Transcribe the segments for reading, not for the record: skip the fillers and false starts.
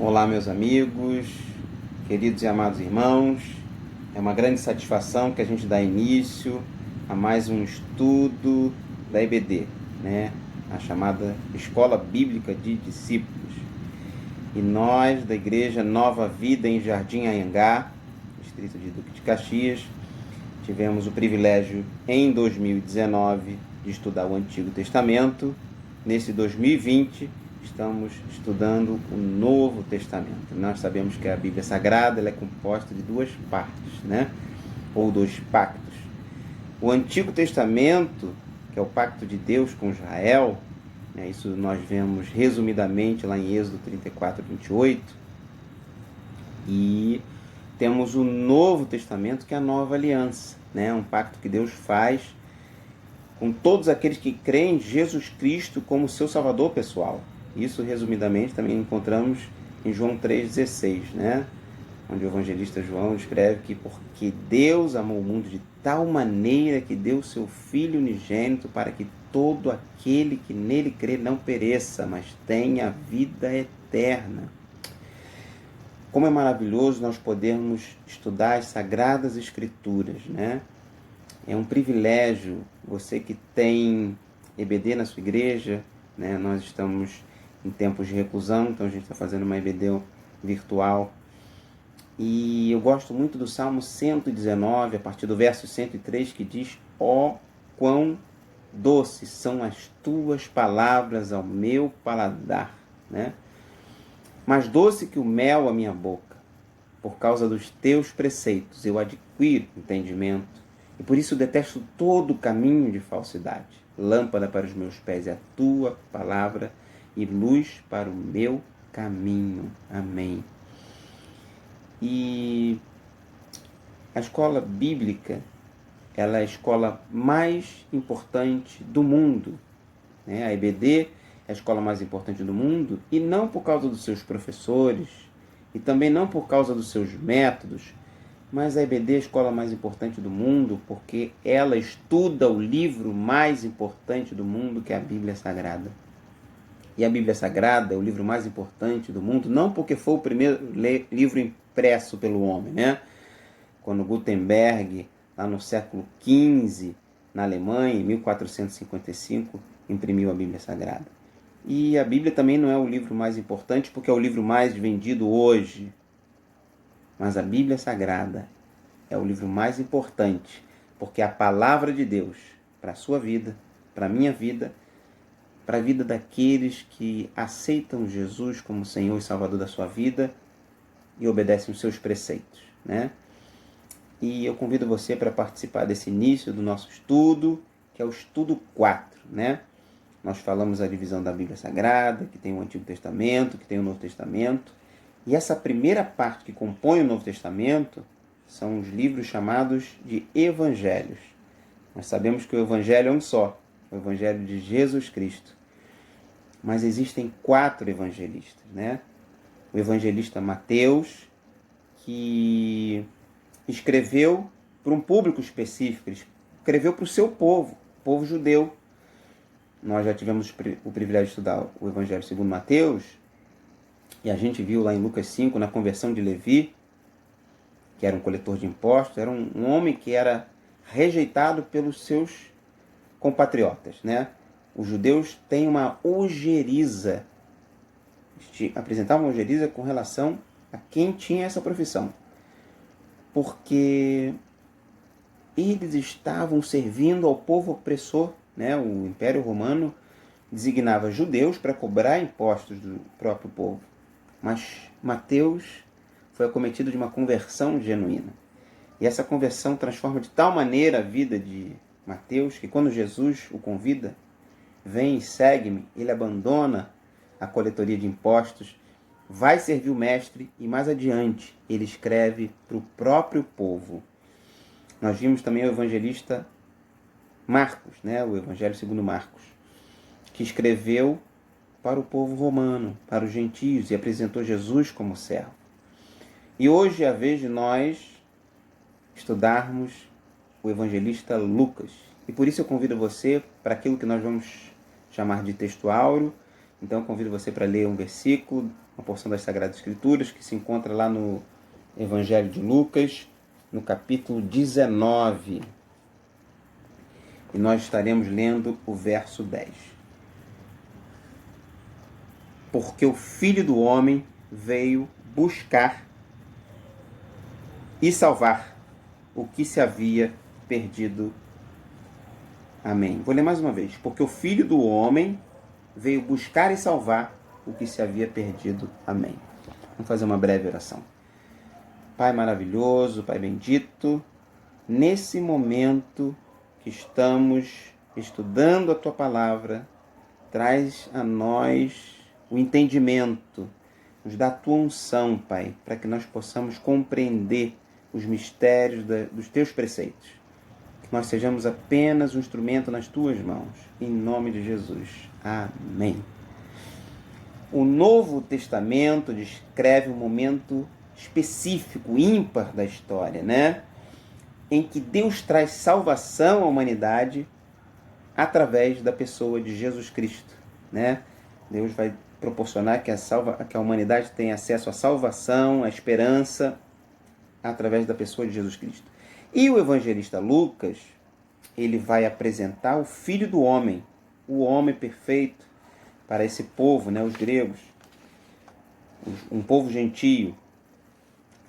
Olá, meus amigos, queridos e amados irmãos. É uma grande satisfação que a gente dá início a mais um estudo da EBD, né? A chamada Escola Bíblica de Discípulos. E nós, da Igreja Nova Vida em Jardim Anhangá, distrito de Duque de Caxias, tivemos o privilégio em 2019 de estudar o Antigo Testamento. Nesse 2020 estamos estudando o Novo Testamento. Nós sabemos que a Bíblia Sagrada ela é composta de duas partes, né? Ou dois pactos. O Antigo Testamento, que é o pacto de Deus com Israel, né? Isso nós vemos resumidamente lá em Êxodo 34, 28. E temos o Novo Testamento, que é a nova aliança, né? Um pacto que Deus faz com todos aqueles que creem em Jesus Cristo como seu Salvador pessoal. Isso, resumidamente, também encontramos em João 3,16, né? Onde o evangelista João escreve que porque Deus amou o mundo de tal maneira que deu seu Filho unigênito para que todo aquele que nele crê não pereça, mas tenha vida eterna. Como é maravilhoso nós podermos estudar as Sagradas Escrituras, né? É um privilégio, você que tem EBD na sua igreja, né? Nós estamos em tempos de reclusão, então a gente está fazendo uma EBD virtual. E eu gosto muito do Salmo 119, a partir do verso 103, que diz: ó, quão doces são as tuas palavras ao meu paladar, né? Mais doce que o mel à minha boca. Por causa dos teus preceitos eu adquiro entendimento, e por isso detesto todo caminho de falsidade. Lâmpada para os meus pés é a tua palavra, e luz para o meu caminho. Amém. E a escola bíblica, ela é a escola mais importante do mundo, né? A EBD é a escola mais importante do mundo, e não por causa dos seus professores, e também não por causa dos seus métodos, mas a EBD é a escola mais importante do mundo porque ela estuda o livro mais importante do mundo, que é a Bíblia Sagrada. E a Bíblia Sagrada é o livro mais importante do mundo, não porque foi o primeiro livro impresso pelo homem, né? Quando Gutenberg, lá no século XV, na Alemanha, em 1455, imprimiu a Bíblia Sagrada. E a Bíblia também não é o livro mais importante porque é o livro mais vendido hoje. Mas a Bíblia Sagrada é o livro mais importante porque é a palavra de Deus para a sua vida, para a minha vida, para a vida daqueles que aceitam Jesus como Senhor e Salvador da sua vida e obedecem os seus preceitos, né? E eu convido você para participar desse início do nosso estudo, que é o estudo 4, né? Nós falamos a divisão da Bíblia Sagrada, que tem o Antigo Testamento, que tem o Novo Testamento. E essa primeira parte que compõe o Novo Testamento são os livros chamados de Evangelhos. Nós sabemos que o Evangelho é um só, o Evangelho de Jesus Cristo. Mas existem 4 evangelistas, né? O evangelista Mateus, que escreveu para um público específico, ele escreveu para o seu povo, o povo judeu. Nós já tivemos o privilégio de estudar o Evangelho segundo Mateus, e a gente viu lá em Lucas 5, na conversão de Levi, que era um coletor de impostos, era um homem que era rejeitado pelos seus compatriotas, né? Os judeus têm uma ojeriza, apresentavam uma ojeriza com relação a quem tinha essa profissão, porque eles estavam servindo ao povo opressor, né? O Império Romano designava judeus para cobrar impostos do próprio povo. Mas Mateus foi acometido de uma conversão genuína. E essa conversão transforma de tal maneira a vida de Mateus que quando Jesus o convida, vem e segue-me, ele abandona a coletoria de impostos, vai servir o mestre e mais adiante ele escreve para o próprio povo. Nós vimos também o evangelista Marcos, né? O Evangelho segundo Marcos, que escreveu para o povo romano, para os gentios, e apresentou Jesus como servo. E hoje é a vez de nós estudarmos o evangelista Lucas. E por isso eu convido você para aquilo que nós vamos chamar de texto áureo, Então eu convido você para ler um versículo, uma porção das Sagradas Escrituras, que se encontra lá no Evangelho de Lucas, no capítulo 19. E nós estaremos lendo o verso 10. Porque o Filho do Homem veio buscar e salvar o que se havia perdido. Amém. Vou ler mais uma vez. Porque o Filho do Homem veio buscar e salvar o que se havia perdido. Amém. Vamos fazer uma breve oração. Pai maravilhoso, Pai bendito, nesse momento que estamos estudando a Tua Palavra, traz a nós o entendimento, nos dá a Tua unção, Pai, para que nós possamos compreender os mistérios dos Teus preceitos. Que nós sejamos apenas um instrumento nas Tuas mãos. Em nome de Jesus. Amém. O Novo Testamento descreve um momento específico, ímpar da história, né? Em que Deus traz salvação à humanidade através da pessoa de Jesus Cristo, né? Deus vai proporcionar que a humanidade tenha acesso à salvação, à esperança, através da pessoa de Jesus Cristo. E o evangelista Lucas, ele vai apresentar o Filho do Homem, o homem perfeito, para esse povo, né, os gregos, um povo gentio.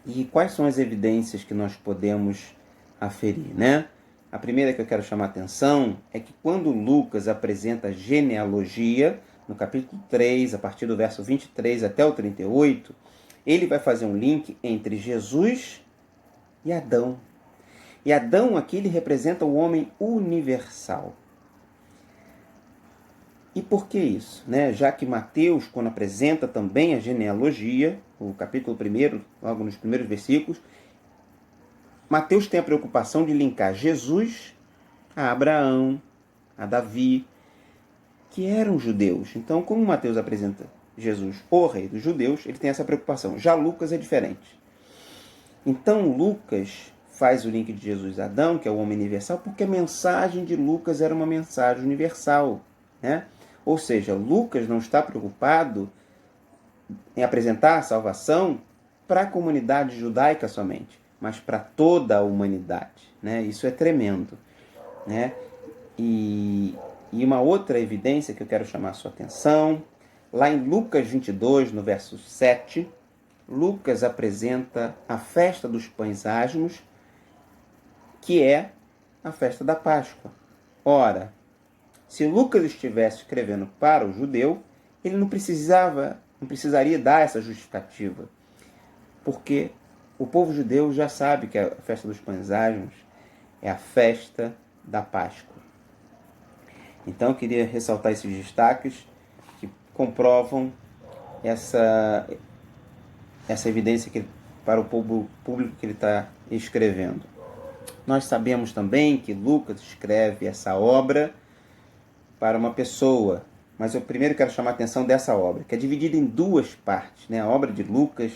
E quais são as evidências que nós podemos aferir, né? A primeira que eu quero chamar a atenção é que quando Lucas apresenta a genealogia, no capítulo 3, a partir do verso 23 até o 38, ele vai fazer um link entre Jesus e Adão. E Adão aqui ele representa o homem universal. E por que isso? Né? Já que Mateus, quando apresenta também a genealogia, o capítulo 1, logo nos primeiros versículos, Mateus tem a preocupação de linkar Jesus a Abraão, a Davi, que eram judeus. Então, como Mateus apresenta Jesus, o rei dos judeus, ele tem essa preocupação. Já Lucas é diferente. Então, Lucas faz o link de Jesus a Adão, que é o homem universal, porque a mensagem de Lucas era uma mensagem universal, né? Ou seja, Lucas não está preocupado em apresentar a salvação para a comunidade judaica somente, mas para toda a humanidade, né? Isso é tremendo, né? E uma outra evidência que eu quero chamar a sua atenção, lá em Lucas 22, no verso 7, Lucas apresenta a festa dos pães asmos, que é a festa da Páscoa. Ora, se Lucas estivesse escrevendo para o judeu, ele não precisaria dar essa justificativa, porque o povo judeu já sabe que a festa dos pães asmos é a festa da Páscoa. Então eu queria ressaltar esses destaques que comprovam essa evidência para o público que ele está escrevendo. Nós sabemos também que Lucas escreve essa obra para uma pessoa, mas eu primeiro quero chamar a atenção dessa obra, que é dividida em duas partes, né? A obra de Lucas,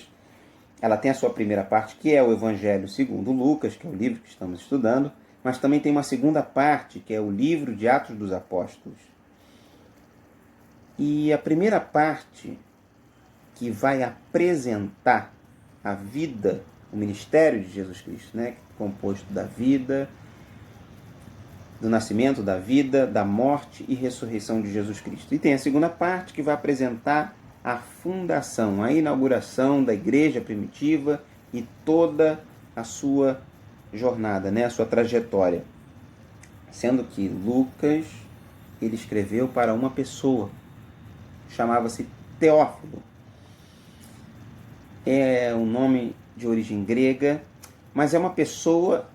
ela tem a sua primeira parte, que é o Evangelho segundo Lucas, que é o livro que estamos estudando, mas também tem uma segunda parte, que é o livro de Atos dos Apóstolos. E a primeira parte, que vai apresentar a vida, o ministério de Jesus Cristo, né? Composto da vida, do nascimento, da vida, da morte e ressurreição de Jesus Cristo. E tem a segunda parte, que vai apresentar a fundação, a inauguração da igreja primitiva e toda a sua jornada, né? A sua trajetória. Sendo que Lucas, ele escreveu para uma pessoa, chamava-se Teófilo. É um nome de origem grega, mas é uma pessoa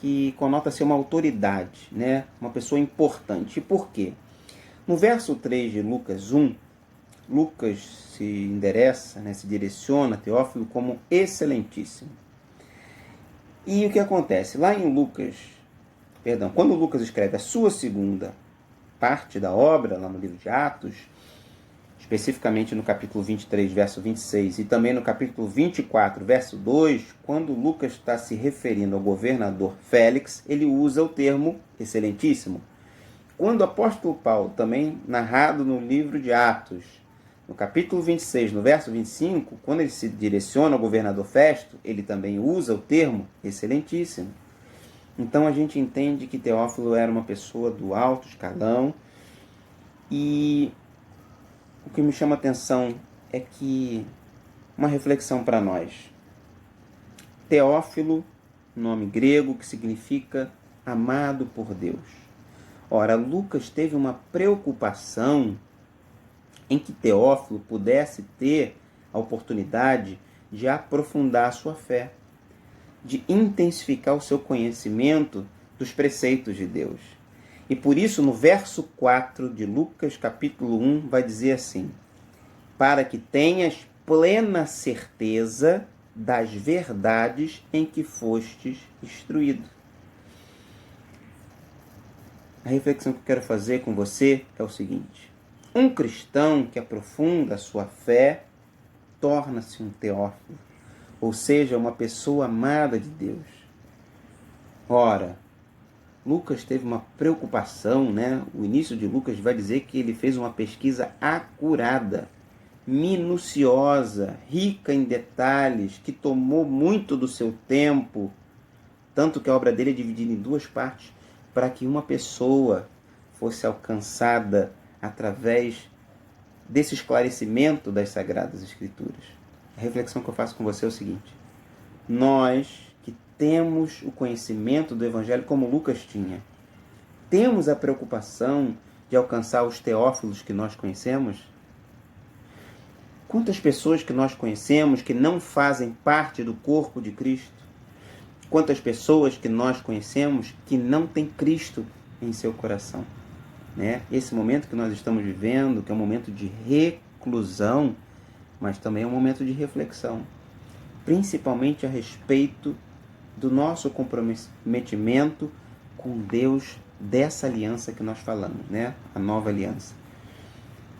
que conota ser uma autoridade, né? Uma pessoa importante. E por quê? No verso 3 de Lucas 1, Lucas se endereça, né, se direciona a Teófilo como excelentíssimo. E o que acontece? Lá em quando Lucas escreve a sua segunda parte da obra, lá no livro de Atos, especificamente no capítulo 23, verso 26, e também no capítulo 24, verso 2, quando Lucas está se referindo ao governador Félix, ele usa o termo excelentíssimo. Quando o apóstolo Paulo, também narrado no livro de Atos, no capítulo 26, no verso 25, quando ele se direciona ao governador Festo, ele também usa o termo excelentíssimo. Então a gente entende que Teófilo era uma pessoa do alto escalão, e o que me chama a atenção é que uma reflexão para nós. Teófilo, nome grego que significa amado por Deus. Ora, Lucas teve uma preocupação em que Teófilo pudesse ter a oportunidade de aprofundar a sua fé, de intensificar o seu conhecimento dos preceitos de Deus. E por isso, no verso 4 de Lucas, capítulo 1, vai dizer assim: para que tenhas plena certeza das verdades em que fostes instruído. A reflexão que eu quero fazer com você é o seguinte: um cristão que aprofunda a sua fé torna-se um Teófilo, ou seja, uma pessoa amada de Deus. Ora, Lucas teve uma preocupação, né? O início de Lucas vai dizer que ele fez uma pesquisa acurada, minuciosa, rica em detalhes, que tomou muito do seu tempo, tanto que a obra dele é dividida em duas partes, para que uma pessoa fosse alcançada através desse esclarecimento das Sagradas Escrituras. A reflexão que eu faço com você é o seguinte: nós que temos o conhecimento do Evangelho como Lucas tinha, temos a preocupação de alcançar os teófilos que nós conhecemos? Quantas pessoas que nós conhecemos que não fazem parte do corpo de Cristo? Quantas pessoas que nós conhecemos que não têm Cristo em seu coração? Né? Esse momento que nós estamos vivendo, que é um momento de reclusão, mas também é um momento de reflexão, principalmente a respeito do nosso comprometimento com Deus, dessa aliança que nós falamos, né? A nova aliança.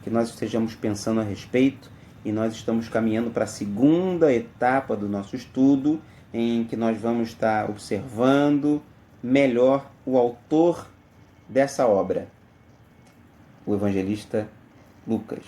Que nós estejamos pensando a respeito, e nós estamos caminhando para a segunda etapa do nosso estudo, em que nós vamos estar observando melhor o autor dessa obra, o evangelista Lucas.